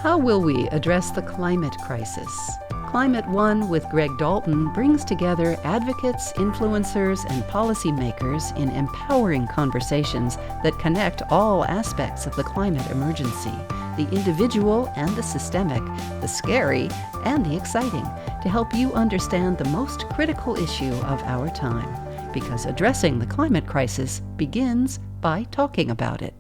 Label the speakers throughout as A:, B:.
A: How will we address the climate crisis? Climate One with Greg Dalton brings together advocates, influencers, and policymakers in empowering conversations that connect all aspects of the climate emergency, the individual and the systemic, the scary and the exciting, to help you understand the most critical issue of our time. Because addressing the climate crisis begins by talking about it.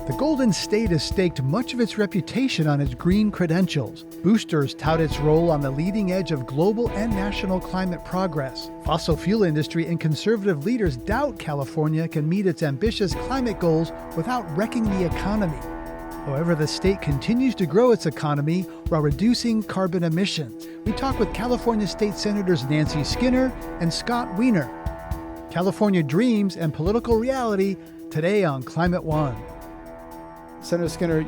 B: The Golden State has staked much of its reputation on its green credentials. Boosters tout its role on the leading edge of global and national climate progress. Fossil fuel industry and conservative leaders doubt California can meet its ambitious climate goals without wrecking the economy. However, the state continues to grow its economy while reducing carbon emissions. We talk with California State Senators Nancy Skinner and Scott Wiener. California dreams and political reality today on Climate One.
C: Senator Skinner,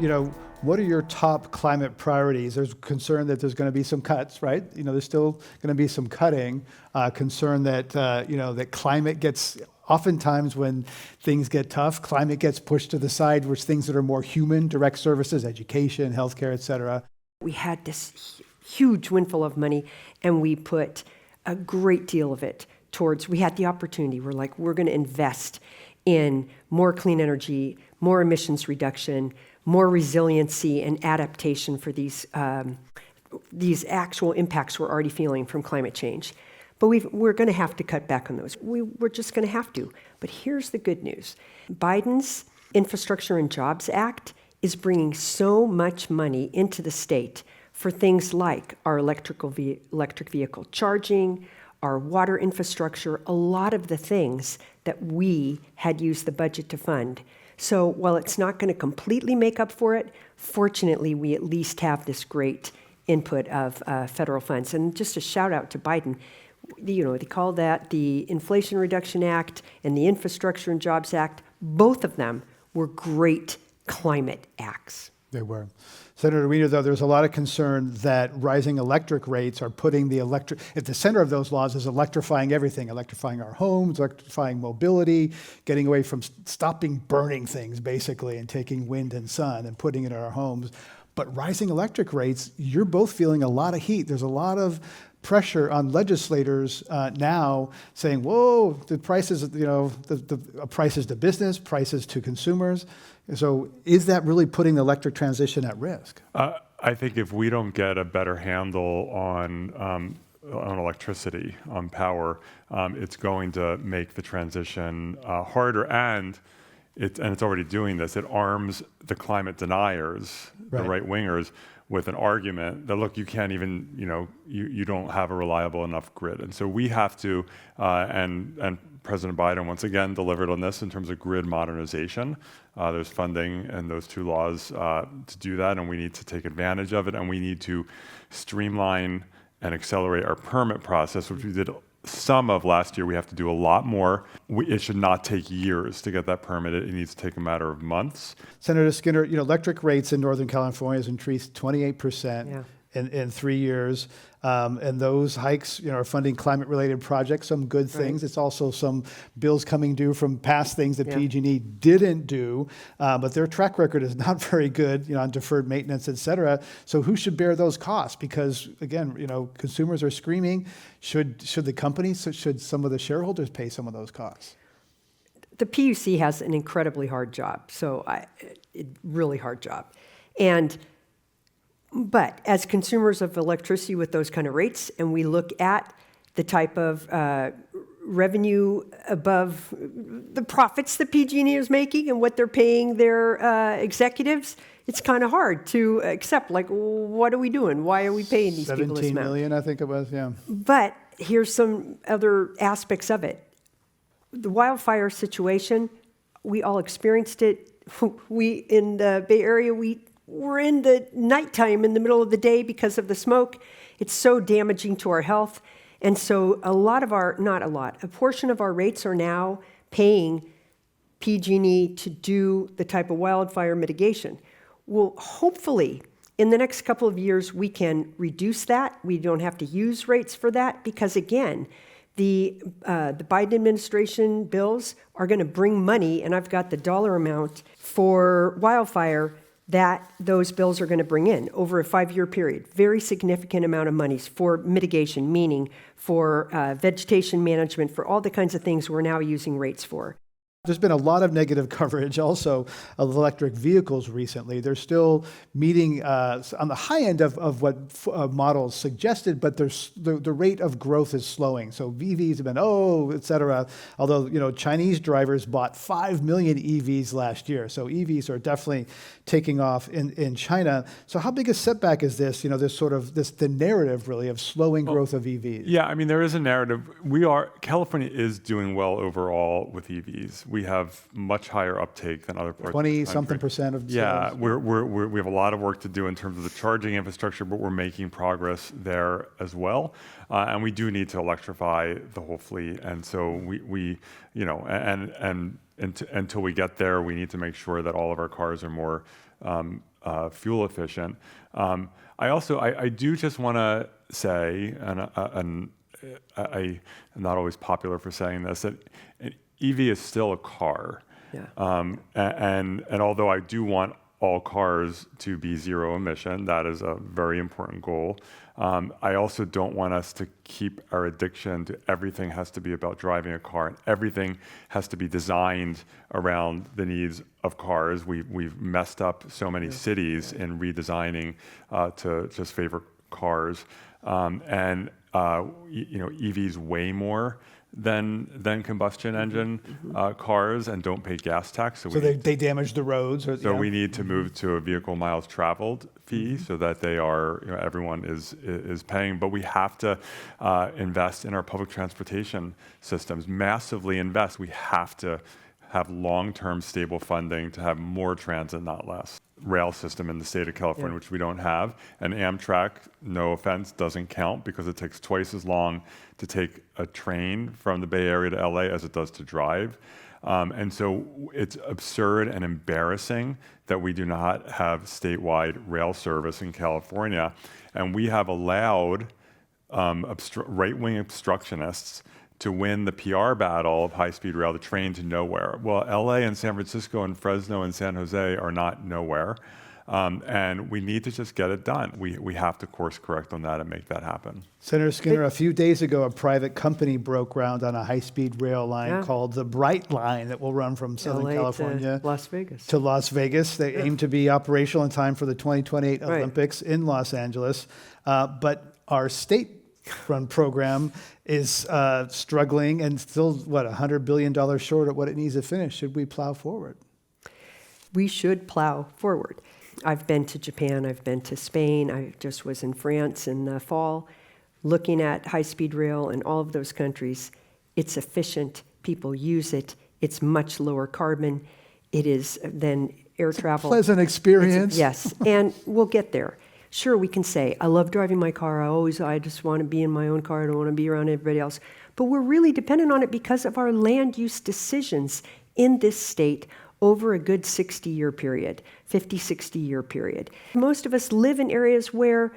C: what are your top climate priorities? There's concern that there's going to be some cuts, right? There's still going to be some cutting. Concern that, that climate gets, oftentimes when things get tough, climate gets pushed to the side, which things that are more human, direct services, education, healthcare, et cetera.
D: We had this huge windfall of money, and we put a great deal of it towards, we had the opportunity. We're going to invest in more clean energy, more emissions reduction, more resiliency and adaptation for these actual impacts we're already feeling from climate change. But we're going to have to cut back on those. We're just going to have to. But here's the good news. Biden's Infrastructure and Jobs Act is bringing so much money into the state for things like our electric vehicle charging, our water infrastructure, a lot of the things that we had used the budget to fund. So while it's not going to completely make up for it, fortunately, we at least have this great input of federal funds. And just a shout out to Biden. They call that the Inflation Reduction Act and the Infrastructure and Jobs Act. Both of them were great climate acts.
C: They were. Senator Wiener, though, there's a lot of concern that rising electric rates are putting at the center of those laws is electrifying everything, electrifying our homes, electrifying mobility, getting away from stopping burning things, basically, and taking wind and sun and putting it in our homes. But rising electric rates, you're both feeling a lot of heat. There's a lot of pressure on legislators now saying, whoa, the prices, the prices to business, prices to consumers. So is that really putting the electric transition at risk?
E: I think if we don't get a better handle on electricity, on power, it's going to make the transition harder, and it's already doing this. It arms the climate deniers, right, the right-wingers, with an argument that, look, you can't even, you don't have a reliable enough grid. And so we have to, and President Biden once again delivered on this in terms of grid modernization. There's funding in those two laws to do that, and we need to take advantage of it, and we need to streamline and accelerate our permit process, which we did some of last year. We have to do a lot more. It should not take years to get that permit. It needs to take a matter of months.
C: Senator Skinner, electric rates in Northern California has increased 28% in 3 years. And those hikes, are funding climate-related projects, some good things. Right. It's also some bills coming due from past things that PG&E didn't do, but their track record is not very good, on deferred maintenance, et cetera. So who should bear those costs? Because again, consumers are screaming. Should the companies, should some of the shareholders pay some of those costs?
D: The PUC has an incredibly hard job, really hard job. But as consumers of electricity with those kind of rates, and we look at the type of revenue above the profits that PG&E is making and what they're paying their executives, it's kind of hard to accept. What are we doing? Why are we paying these people this amount?
C: 17 million, I think it was, yeah.
D: But here's some other aspects of it. The wildfire situation, we all experienced it. We, in the Bay Area, we're in the nighttime in the middle of the day because of the smoke. It's so damaging to our health. And so a portion of our rates are now paying PG&E to do the type of wildfire mitigation. Well, hopefully, in the next couple of years, we can reduce that. We don't have to use rates for that because, again, The Biden administration bills are going to bring money, and I've got the dollar amount for wildfire that those bills are going to bring in over a 5-year period. Very significant amount of monies for mitigation, meaning for vegetation management, for all the kinds of things we're now using rates for.
C: There's been a lot of negative coverage also of electric vehicles recently. They're still meeting on the high end of what models suggested, but the rate of growth is slowing. So EVs have been, et cetera. Although, Chinese drivers bought 5 million EVs last year. So EVs are definitely taking off in China. So how big a setback is this, the narrative really of slowing growth of EVs?
E: Yeah, I mean, there is a narrative. California is doing well overall with EVs. We have much higher uptake than other parts of the country.
C: 20-something% of sales.
E: Yeah, we have a lot of work to do in terms of the charging infrastructure, but we're making progress there as well. And we do need to electrify the whole fleet. And so until we get there, we need to make sure that all of our cars are more fuel efficient. I do just want to say, and I'm not always popular for saying this, that an EV is still a car.
D: Yeah.
E: And although I do want all cars to be zero emission, that is a very important goal. I also don't want us to keep our addiction to everything has to be about driving a car and everything has to be designed around the needs of cars. We've messed up so many cities in redesigning to just favor cars. EVs weigh more than combustion engine cars and don't pay gas tax.
C: So they damage the roads.
E: We need to move to a vehicle miles traveled fee so that they are, everyone is paying. But we have to invest in our public transportation systems, massively invest. We have to have long-term stable funding to have more transit, not less. Rail system in the state of California, which we don't have. And Amtrak, no offense, doesn't count because it takes twice as long to take a train from the Bay Area to LA as it does to drive. And so it's absurd and embarrassing that we do not have statewide rail service in California. And we have allowed right-wing obstructionists to win the PR battle of high-speed rail, the train to nowhere. Well, LA and San Francisco and Fresno and San Jose are not nowhere. And we need to just get it done. We have to course correct on that and make that happen.
C: Senator Skinner, a few days ago, a private company broke ground on a high-speed rail line called the Bright Line that will run from Southern California
D: to Las Vegas.
C: They aim to be operational in time for the 2028 Olympics in Los Angeles. But our state-run program is struggling and still, $100 billion short of what it needs to finish. Should we plow forward?
D: We should plow forward. I've been to Japan, I've been to Spain, I just was in France in the fall, looking at high-speed rail in all of those countries. It's efficient, people use it, it's much lower carbon, it is than air travel.
C: Pleasant experience.
D: Yes, and we'll get there. Sure, we can say, I love driving my car, I just want to be in my own car, I don't want to be around everybody else. But we're really dependent on it because of our land use decisions in this state over a good 60-year period, 50, 60-year period. Most of us live in areas where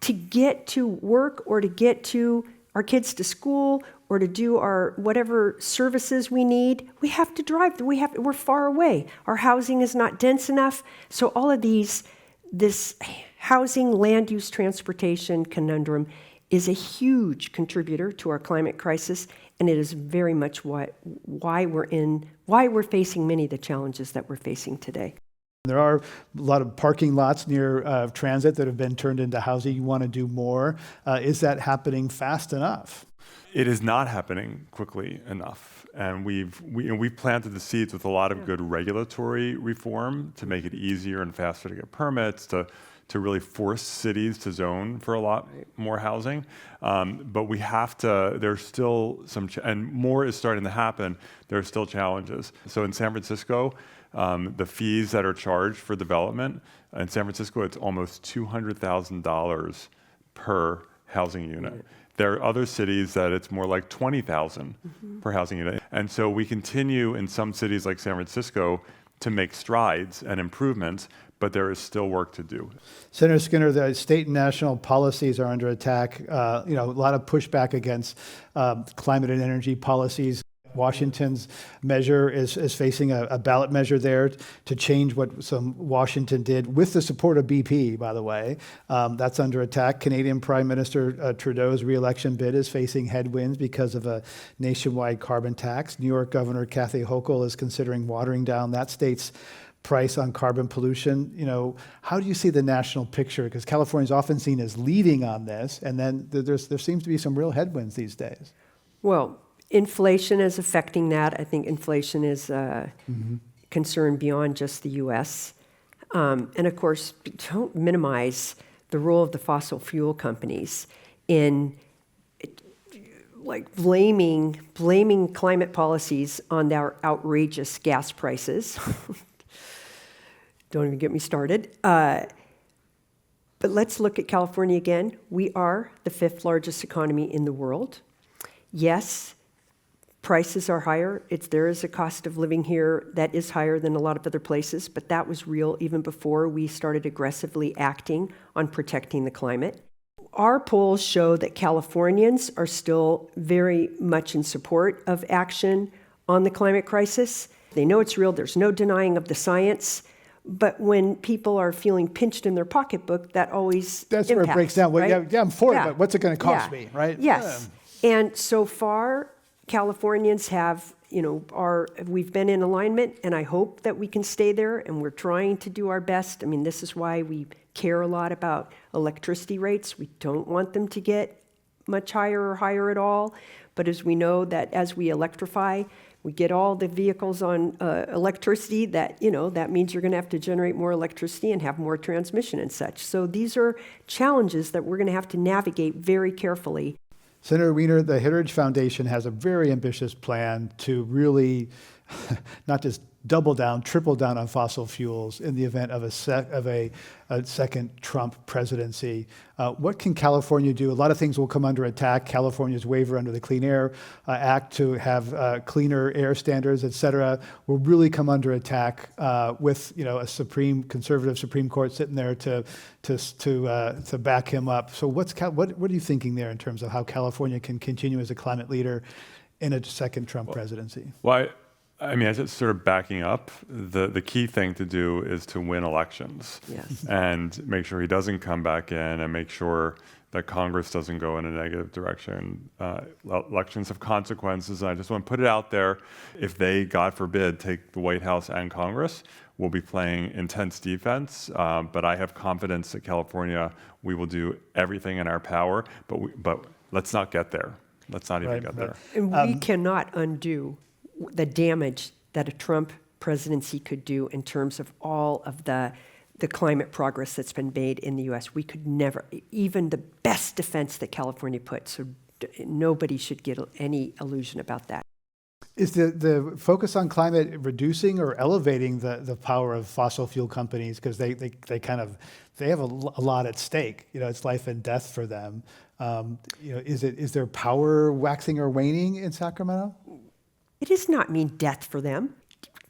D: to get to work or to get to our kids to school or to do our whatever services we need, we have to drive. We're far away. Our housing is not dense enough. So all of this housing, land use, transportation conundrum is a huge contributor to our climate crisis, and it is very much why we're facing many of the challenges that we're facing today.
C: There are a lot of parking lots near transit that have been turned into housing. You want to do more. Is that happening fast enough?
E: It is not happening quickly enough. And we've planted the seeds with a lot of good regulatory reform to make it easier and faster to get permits, to really force cities to zone for a lot more housing. But we have to, there's still and more is starting to happen, there are still challenges. So in San Francisco, the fees that are charged for development, in San Francisco, it's almost $200,000 per housing unit. There are other cities that it's more like $20,000 per housing unit. And so we continue in some cities like San Francisco to make strides and improvements, but there is still work to do.
C: Senator Skinner, the state and national policies are under attack. A lot of pushback against climate and energy policies. Washington's measure is facing a ballot measure there to change what some Washington did with the support of BP, by the way. That's under attack. Canadian Prime Minister Trudeau's re-election bid is facing headwinds because of a nationwide carbon tax. New York Governor Kathy Hochul is considering watering down that state's price on carbon pollution. How do you see the national picture? Because California is often seen as leading on this, and then there seems to be some real headwinds these days.
D: Well, inflation is affecting that. I think inflation is a concern beyond just the U.S. And of course, don't minimize the role of the fossil fuel companies in blaming climate policies on their outrageous gas prices. Don't even get me started. But let's look at California again. We are the 5th largest economy in the world. Yes, prices are higher. There is a cost of living here that is higher than a lot of other places, but that was real even before we started aggressively acting on protecting the climate. Our polls show that Californians are still very much in support of action on the climate crisis. They know it's real. There's no denying of the science. But when people are feeling pinched in their pocketbook, that always
C: That's
D: impacts,
C: where it breaks down. Well,
D: right?
C: yeah, I'm for it, but what's it going to cost me, right?
D: Yes. And so far, Californians have, we've been in alignment, and I hope that we can stay there, and we're trying to do our best. I mean, this is why we care a lot about electricity rates. We don't want them to get much higher or higher at all. But as we know that as we electrify, we get all the vehicles on electricity, that means you're going to have to generate more electricity and have more transmission and such. So these are challenges that we're going to have to navigate very carefully.
C: Senator Wiener, the Heritage Foundation has a very ambitious plan to really not just double down, triple down on fossil fuels in the event of a second Trump presidency. What can California do? A lot of things will come under attack. California's waiver under the Clean Air Act to have cleaner air standards, et cetera, will really come under attack with a conservative Supreme Court sitting there to back him up. So what are you thinking there in terms of how California can continue as a climate leader in a second Trump presidency?
E: Well, I mean, just sort of backing up, the key thing to do is to win elections.
D: Yes.
E: And make sure he doesn't come back in, and make sure that Congress doesn't go in a negative direction. Elections have consequences, and I just want to put it out there. If they, God forbid, take the White House and Congress, we'll be playing intense defense. But I have confidence that California, we will do everything in our power, but let's not get there. Let's not even get there.
D: And we cannot undo the damage that a Trump presidency could do in terms of all of the climate progress that's been made in the U.S. We could never, even the best defense that California put, so nobody should get any illusion about that.
C: Is the focus on climate reducing or elevating the power of fossil fuel companies? Because they have a lot at stake. It's life and death for them. Is their power waxing or waning in Sacramento?
D: It does not mean death for them.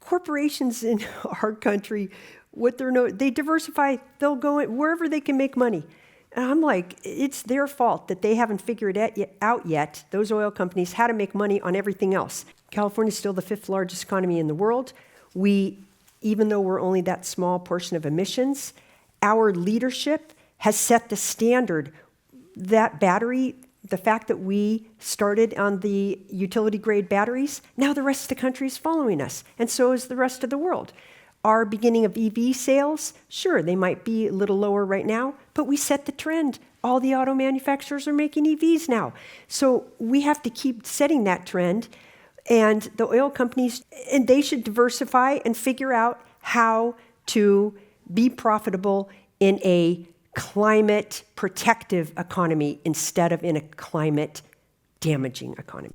D: Corporations in our country, they diversify. They'll go wherever they can make money. And I'm like, it's their fault that they haven't figured out yet, those oil companies, how to make money on everything else. California is still the 5th largest economy in the world. Even though we're only that small portion of emissions, our leadership has set the standard. That battery, the fact that we started on the utility-grade batteries, now the rest of the country is following us, and so is the rest of the world. Our beginning of EV sales, sure, they might be a little lower right now, but we set the trend. All the auto manufacturers are making EVs now. So we have to keep setting that trend, and the oil companies, and they should diversify and figure out how to be profitable in a climate protective economy instead of in a climate damaging economy.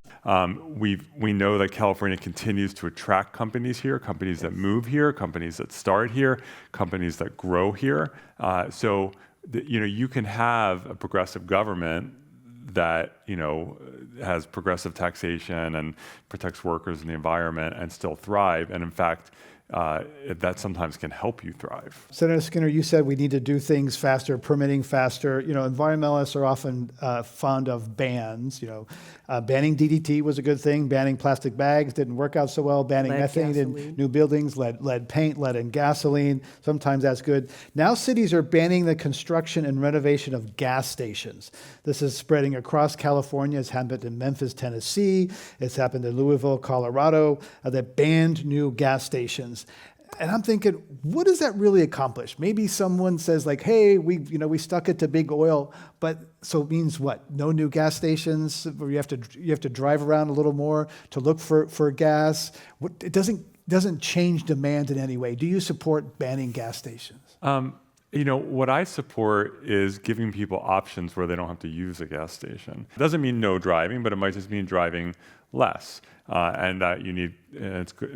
E: We know that California continues to attract companies here, companies that move here, companies that start here, companies that grow here. So you can have a progressive government that has progressive taxation and protects workers and the environment and still thrive. And in fact, that sometimes can help you thrive.
C: Senator Skinner, you said we need to do things faster, permitting faster. Environmentalists are often fond of bans. Banning DDT was a good thing. Banning plastic bags didn't work out so well. Banning methane in new buildings, lead paint, lead in gasoline. Sometimes that's good. Now cities are banning the construction and renovation of gas stations. This is spreading across California. It's happened in Memphis, Tennessee. It's happened in Louisville, Colorado. They banned new gas stations. And I'm thinking, what does that really accomplish? Maybe someone says like, hey, we stuck it to big oil, but so it means what? No new gas stations, where you have to drive around a little more to look for gas. It doesn't change demand in any way. Do you support banning gas stations?
E: What I support is giving people options where they don't have to use a gas station. It doesn't mean no driving, but it might just mean driving less. And that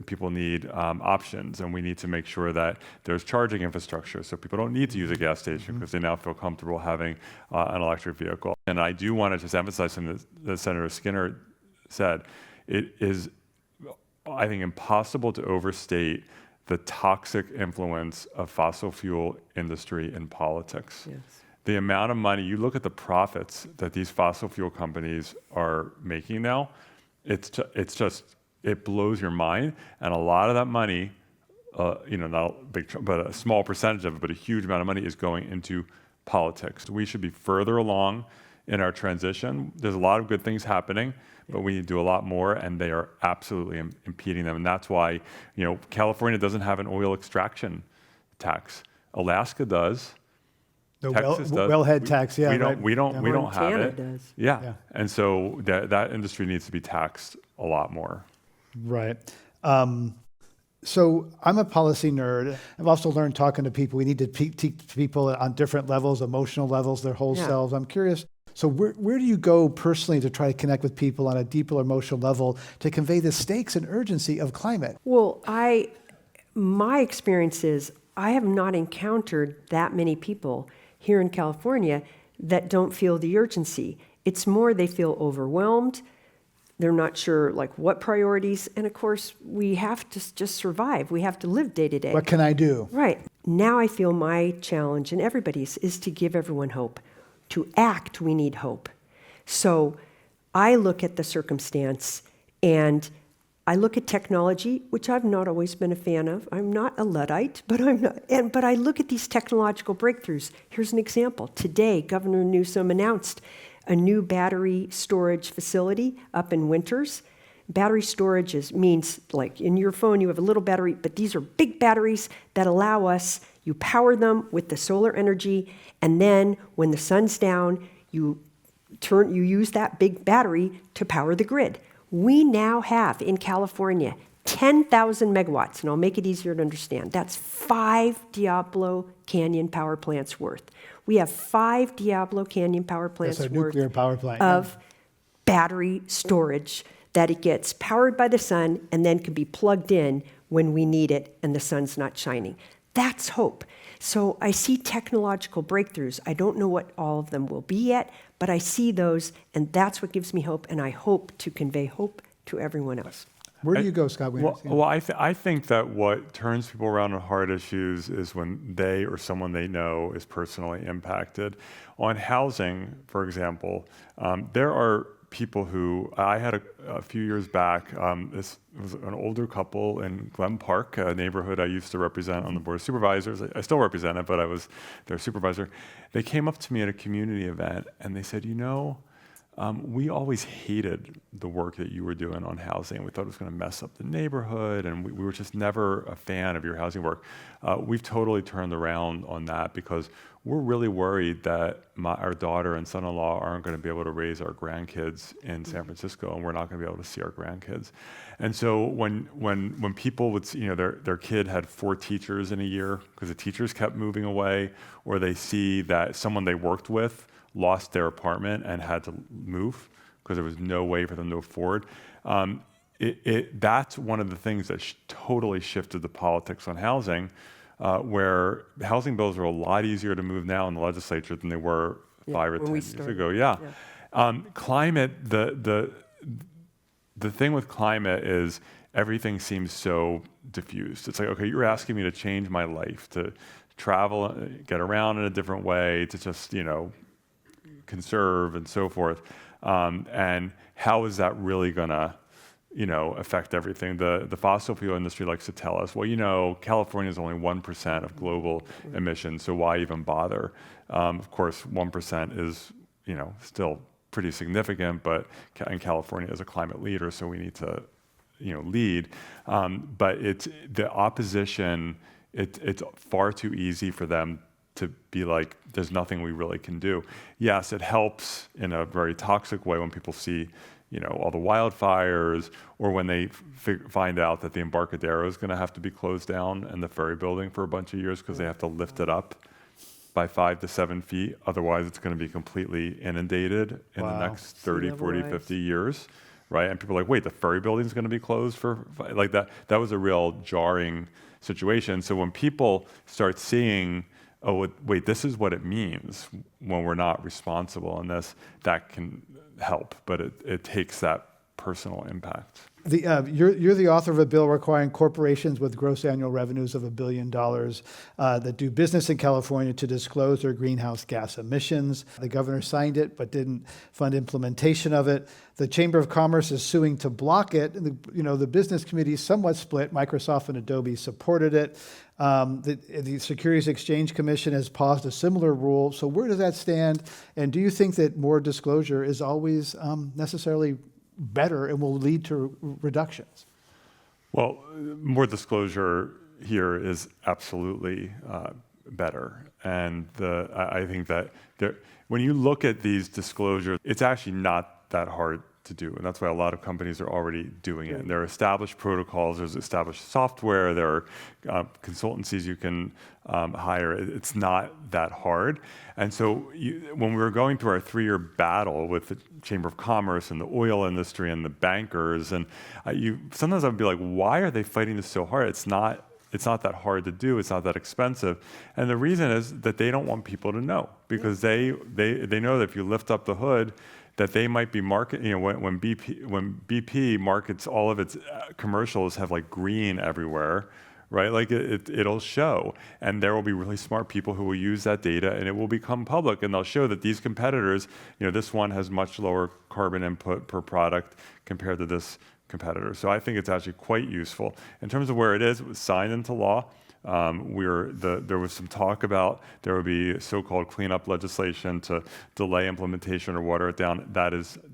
E: people need options, and we need to make sure that there's charging infrastructure so people don't need to use a gas station because they now feel comfortable having an electric vehicle. And I do want to just emphasize something that Senator Skinner said. It is, I think, impossible to overstate the toxic influence of fossil fuel industry in politics.
D: Yes.
E: The amount of money, you look at the profits that these fossil fuel companies are making now, it blows your mind. And a lot of that money, not a big, but a small percentage of it, but a huge amount of money is going into politics. We should be further along in our transition. There's a lot of good things happening, but we need to do a lot more, and they are absolutely impeding them. And that's why, California doesn't have an oil extraction tax. Alaska does.
C: The
E: Texas does.
C: wellhead tax, yeah.
E: We don't have
D: Montana
E: it.
D: does.
E: Yeah. And so that industry needs to be taxed a lot more.
C: Right. So I'm a policy nerd. I've also learned talking to people, we need to teach people on different levels, emotional levels, their whole selves. I'm curious, so where do you go personally to try to connect with people on a deeper emotional level to convey the stakes and urgency of climate?
D: Well, my experience is I have not encountered that many people here in California that don't feel the urgency. It's more they feel overwhelmed. They're not sure what priorities. And of course, we have to just survive. We have to live day to day.
C: What can I do?
D: Right. Now I feel my challenge, and everybody's, is to give everyone hope. To act, we need hope. So I look at the circumstance, and I look at technology, which I've not always been a fan of. I'm not a Luddite, but I look at these technological breakthroughs. Here's an example. Today, Governor Newsom announced a new battery storage facility up in Winters. Battery storage means like in your phone you have a little battery, but these are big batteries that allow us, you power them with the solar energy, and then when the sun's down, you use that big battery to power the grid. We now have in California 10,000 megawatts, and I'll make it easier to understand. That's 5 Diablo Canyon power plants worth. We have 5 Diablo Canyon power plants
C: That's a
D: worth
C: nuclear power plant,
D: of battery storage that it gets powered by the sun and then can be plugged in when we need it and the sun's not shining. That's hope. So I see technological breakthroughs. I don't know what all of them will be yet, but I see those, and that's what gives me hope, and I hope to convey hope to everyone else.
C: Where do you go, Scott Wiener?
E: I think that what turns people around on hard issues is when they or someone they know is personally impacted. On housing, for example, there are people who, I had a few years back, this was an older couple in Glen Park, a neighborhood I used to represent on the Board of Supervisors. I still represent it, but I was their supervisor. They came up to me at a community event and they said, we always hated the work that you were doing on housing. We thought it was going to mess up the neighborhood, and we were just never a fan of your housing work. We've totally turned around on that because we're really worried that our daughter and son-in-law aren't going to be able to raise our grandkids in San Francisco, and we're not going to be able to see our grandkids. And so when people would see, their kid had 4 teachers in a year because the teachers kept moving away, or they see that someone they worked with lost their apartment and had to move because there was no way for them to afford. That's one of the things that totally shifted the politics on housing, where housing bills are a lot easier to move now in the legislature than they were 5 or 10 years ago. Climate, the thing with climate is everything seems so diffused. It's like, okay, you're asking me to change my life, to travel, get around in a different way, to just, conserve and so forth. And how is that really gonna, affect everything? The fossil fuel industry likes to tell us, well, California is only 1% of global emissions, so why even bother? Of course, 1% is, still pretty significant, but in California is a climate leader, so we need to, lead. But it's the opposition. It's far too easy for them to be like, there's nothing we really can do. Yes, it helps in a very toxic way when people see, all the wildfires, or when they find out that the Embarcadero is going to have to be closed down and the ferry building for a bunch of years because they have to lift it up by 5 to 7 feet. Otherwise, it's going to be completely inundated in the next 30, 40, 50 years. Right? And people are like, wait, the ferry building is going to be closed for like that. That was a real jarring situation. So when people start seeing, oh, wait, this is what it means when we're not responsible in this, that can help, but it takes that personal impact.
B: You're the author of a bill requiring corporations with gross annual revenues of $1 billion that do business in California to disclose their greenhouse gas emissions. The governor signed it, but didn't fund implementation of it. The Chamber of Commerce is suing to block it. And the business committee is somewhat split. Microsoft and Adobe supported it. The Securities Exchange Commission has paused a similar rule. So where does that stand? And do you think that more disclosure is always necessarily better and will lead to reductions?
E: Well, more disclosure here is absolutely better. And I think that when you look at these disclosures, it's actually not that hard to do. And that's why a lot of companies are already doing it. And there are established protocols, there's established software, there are consultancies you can hire. It's not that hard. And so when we were going through our 3-year battle with the Chamber of Commerce and the oil industry and the bankers, and sometimes I'd be like, why are they fighting this so hard? It's not that hard to do. It's not that expensive. And the reason is that they don't want people to know, because they know that if you lift up the hood, that they might be when BP markets all of its commercials have like green everywhere, right? Like it'll show, and there will be really smart people who will use that data, and it will become public, and they'll show that these competitors, this one has much lower carbon input per product compared to this competitor. So I think it's actually quite useful. In terms of where it was signed into law. There was some talk about there would be so-called cleanup legislation to delay implementation or water it down.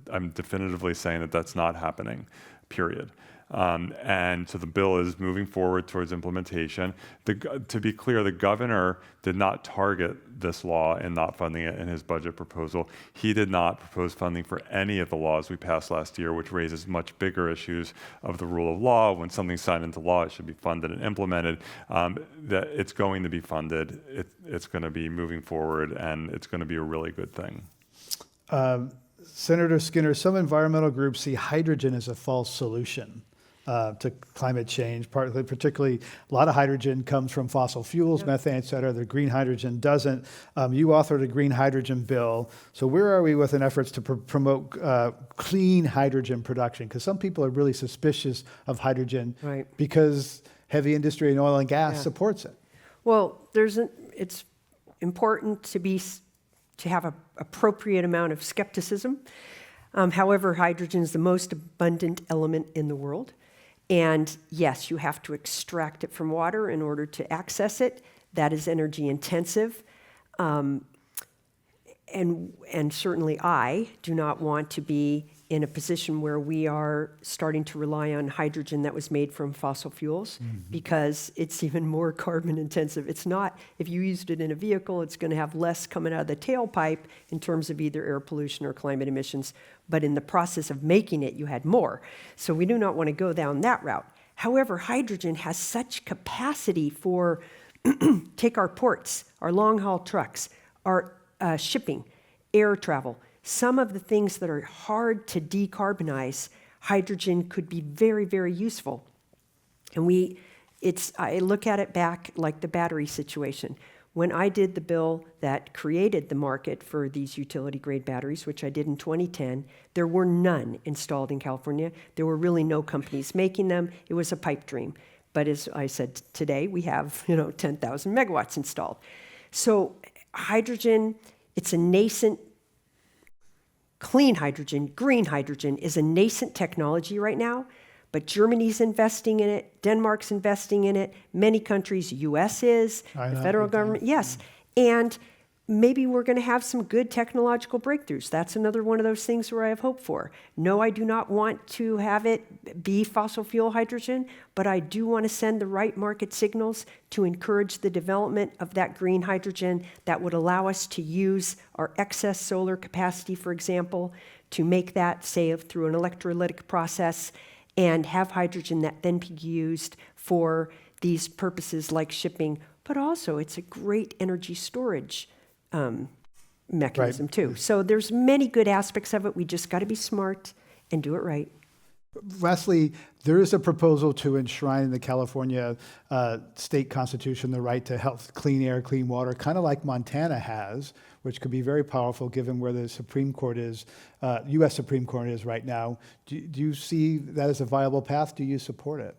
E: I'm definitively saying that that's not happening, period. And so the bill is moving forward towards implementation. To be clear, the governor did not target this law in not funding it in his budget proposal. He did not propose funding for any of the laws we passed last year, which raises much bigger issues of the rule of law. When something's signed into law, it should be funded and implemented. That it's going to be funded. It's going to be moving forward, and it's going to be a really good thing.
B: Senator Skinner, some environmental groups see hydrogen as a false solution to climate change. Particularly, a lot of hydrogen comes from fossil fuels, methane, et cetera. The green hydrogen doesn't. You authored a green hydrogen bill. So where are we with efforts to promote clean hydrogen production? Because some people are really suspicious of hydrogen because heavy industry and oil and gas supports it.
D: Well, it's important to have an appropriate amount of skepticism. However, hydrogen is the most abundant element in the world. And yes, you have to extract it from water in order to access it. That is energy intensive. And certainly I do not want to be in a position where we are starting to rely on hydrogen that was made from fossil fuels, because it's even more carbon intensive. It's not, if you used it in a vehicle, it's going to have less coming out of the tailpipe in terms of either air pollution or climate emissions, but in the process of making it, you had more. So we do not want to go down that route. However, hydrogen has such capacity for, take our ports, our long-haul trucks, our shipping, air travel. Some of the things that are hard to decarbonize, hydrogen could be very, very useful. And I look at it back like the battery situation. When I did the bill that created the market for these utility-grade batteries, which I did in 2010, there were none installed in California. There were really no companies making them. It was a pipe dream. But as I said today, we have 10,000 megawatts installed. So hydrogen, it's a nascent, clean hydrogen, green hydrogen is a nascent technology right now. But Germany's investing in it, Denmark's investing in it, many countries, US is, the federal government, yes. And maybe we're going to have some good technological breakthroughs. That's another one of those things where I have hope for. No, I do not want to have it be fossil fuel hydrogen, but I do want to send the right market signals to encourage the development of that green hydrogen that would allow us to use our excess solar capacity, for example, to make that, say, through an electrolytic process, and have hydrogen that then be used for these purposes like shipping, but also it's a great energy storage mechanism too. So there's many good aspects of it. We just got to be smart and do it right.
C: Lastly, there is a proposal to enshrine in the California state constitution the right to health, clean air, clean water, kind of like Montana has, which could be very powerful given where the Supreme Court is, U.S. Supreme Court is right now. Do you see that as a viable path? Do you support it?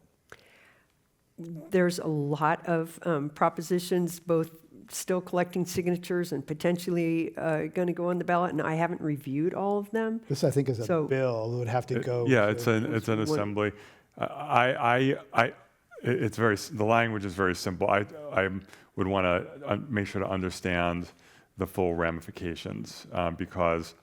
D: There's a lot of propositions, both still collecting signatures and potentially going to go on the ballot, and I haven't reviewed all of them.
C: This, I think, is a bill that would have to go.
E: Yeah, it's an assembly. It's very, the language is very simple. I would want to make sure to understand the full ramifications because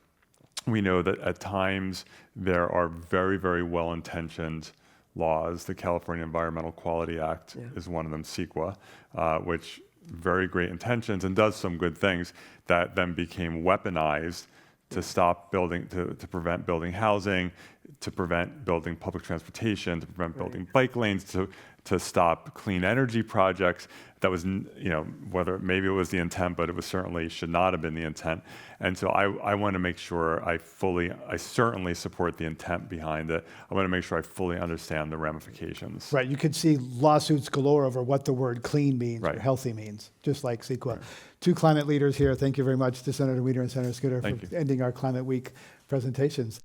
E: we know that at times there are very, very well-intentioned laws. The California Environmental Quality Act is one of them, CEQA, which very great intentions and does some good things that then became weaponized to stop building, to prevent building housing, to prevent building public transportation, to prevent building bike lanes, to stop clean energy projects. That was, whether maybe it was the intent, but it was certainly should not have been the intent. And so I want to make sure I certainly support the intent behind it. I want to make sure I fully understand the ramifications.
C: Right, you could see lawsuits galore over what the word clean means or healthy means, just like CEQA. Right. Two climate leaders here. Thank you very much to Senator Wiener and Senator Scooter for ending our Climate Week presentations.